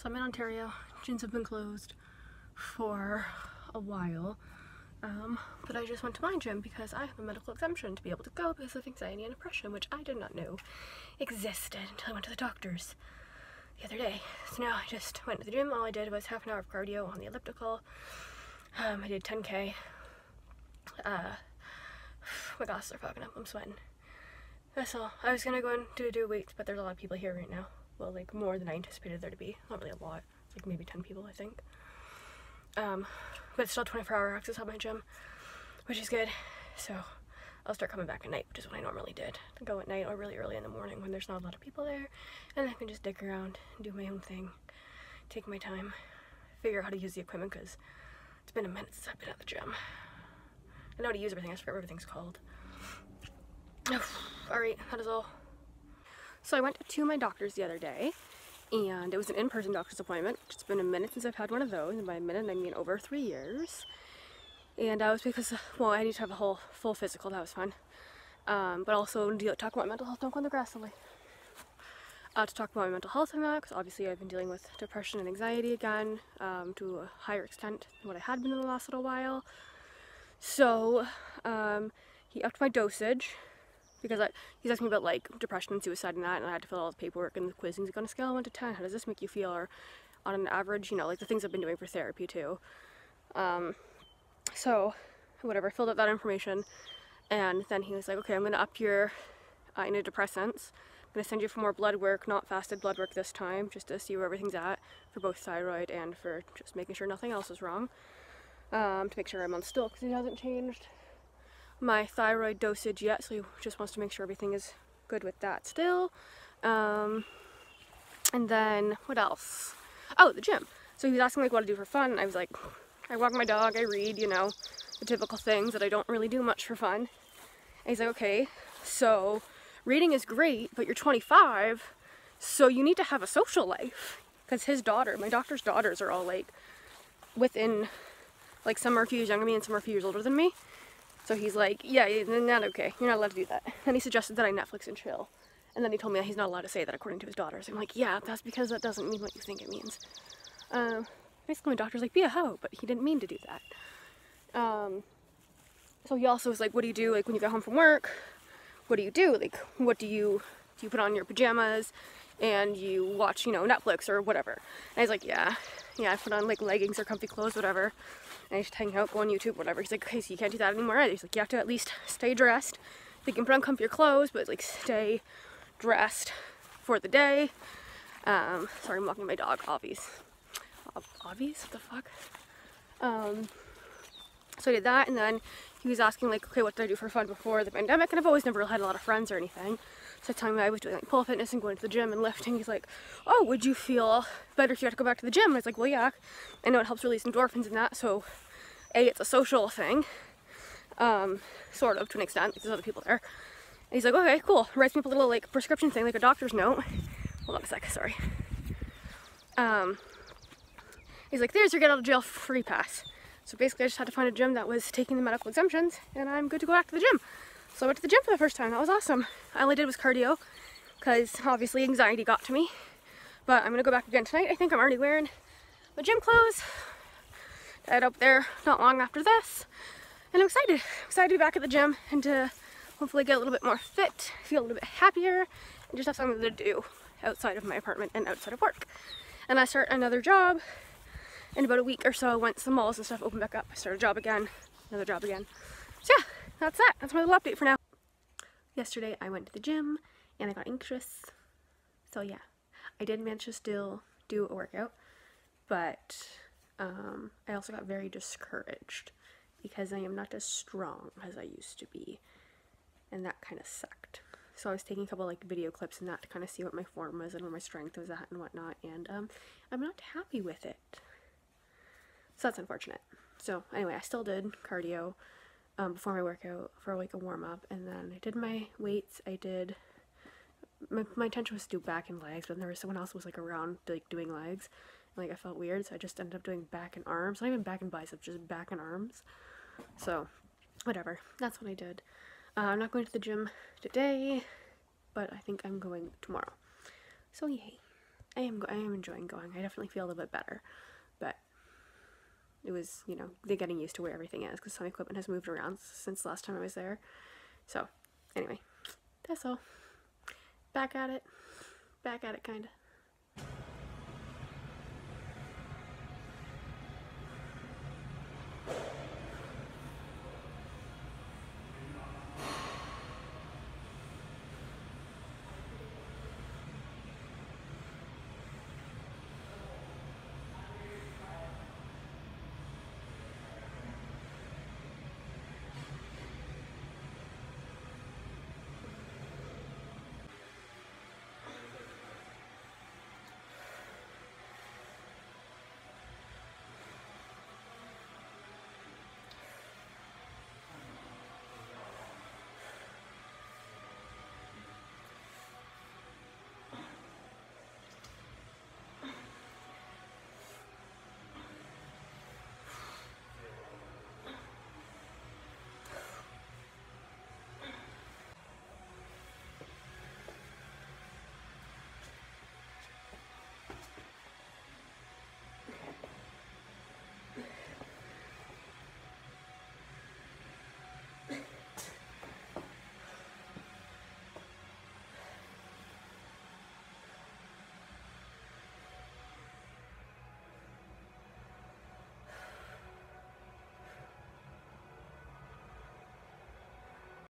So I'm in Ontario. Gyms have been closed for a while, but I just went to my gym because I have a medical exemption to be able to go because of anxiety and depression, which I did not know existed until I went to the doctor's the other day. So now I just went to the gym. All I did was half an hour of cardio on the elliptical. I did 10K. My glasses are fogging up. I'm sweating. That's all. I was gonna go and do weights, but there's a lot of people here right now. Well, like more than I anticipated there to be. Not really a lot. It's like maybe 10 people, I think. But it's still 24-hour access at my gym, which is good. So I'll start coming back at night, which is what I normally did. I go at night or really early in the morning when there's not a lot of people there, and I can just dick around and do my own thing, take my time, figure out how to use the equipment because it's been a minute since I've been at the gym. I know how to use everything. I just forget what everything's called. Alright, that is all. So I went to my doctor's the other day, and it was an in-person doctor's appointment. It's been a minute since I've had one of those, and by a minute I mean over 3 years. And that was because, well, I need to have a full physical. That was fun. But also talk about mental health. Don't go on the grass, Lily. To talk about my mental health and that, because obviously I've been dealing with depression and anxiety again, to a higher extent than what I had been in the last little while. So he upped my dosage because he's asking me about like depression and suicide and that, and I had to fill out all the paperwork and the quiz. He's like, on a scale of 1 to 10, how does this make you feel? Or on an average, you know, like the things I've been doing for therapy too. So whatever, I filled out that information, and then he was like, okay, I'm gonna up your antidepressants. I'm gonna send you for more blood work, not fasted blood work this time, just to see where everything's at for both thyroid and for just making sure nothing else is wrong. To make sure I'm on still, because he hasn't changed my thyroid dosage yet, so he just wants to make sure everything is good with that still. And then what else? Oh, the gym. So he was asking like what to do for fun, and I was like, I walk my dog, I read, you know, the typical things that I don't really do much for fun. And he's like, okay, so reading is great, but you're 25, so you need to have a social life. Because his daughter, my doctor's daughters are all like within, like some are a few years younger than me and some are a few years older than me. So he's like, yeah, not okay, you're not allowed to do that. Then he suggested that I Netflix and chill. And then he told me that he's not allowed to say that according to his daughters. I'm like, yeah, that's because that doesn't mean what you think it means. Basically my doctor's like, be a hoe, but he didn't mean to do that. So he also was like, what do you do like when you get home from work? What do you do? Like, what do you put on your pajamas and you watch, you know, Netflix or whatever? And I was like, yeah, I put on like leggings or comfy clothes, whatever. And I just hang out, go on YouTube, whatever. He's like, okay, so you can't do that anymore either. He's like, you have to at least stay dressed. You can put on comfier clothes, but like stay dressed for the day. Sorry, I'm walking my dog, Obvies? What the fuck? So I did that, and then he was asking like, okay, what did I do for fun before the pandemic? And I've always never had a lot of friends or anything. So I told him I was doing like pole fitness and going to the gym and lifting. He's like, oh, would you feel better if you had to go back to the gym? And I was like, well, yeah, I know it helps release endorphins and that. So A, it's a social thing, sort of to an extent, because there's other people there. And he's like, okay, cool. Writes me up a little like prescription thing, like a doctor's note. Hold on a sec, sorry. He's like, there's your get out of jail free pass. So basically I just had to find a gym that was taking the medical exemptions, and I'm good to go back to the gym. So I went to the gym for the first time. That was awesome. All I only did was cardio, because obviously anxiety got to me. But I'm going to go back again tonight. I think I'm already wearing my gym clothes. Head up there not long after this. And I'm excited. Excited to be back at the gym and to hopefully get a little bit more fit, feel a little bit happier, and just have something to do outside of my apartment and outside of work. And I start another job in about a week or so once the malls and stuff open back up. I start a job again, another job again. So yeah, that's that. That's my little update for now. Yesterday I went to the gym and I got anxious. So yeah, I did manage to still do a workout, but I also got very discouraged because I am not as strong as I used to be, and that kind of sucked. So I was taking a couple like video clips and that to kind of see what my form was and where my strength was at and whatnot, and I'm not happy with it. So that's unfortunate. So anyway, I still did cardio before my workout for like a warm-up, and then I did my weights. I did, my intention was to do back and legs, but there was someone else who was like around like doing legs, and like I felt weird, so I just ended up doing back and arms. Not even back and biceps, just back and arms. So whatever, that's what I did. I'm not going to the gym today, but I think I'm going tomorrow. So yay. I am enjoying going. I definitely feel a little bit better, but it was, you know, they're getting used to where everything is because some equipment has moved around since the last time I was there. So anyway, that's all. Back at it, kind of.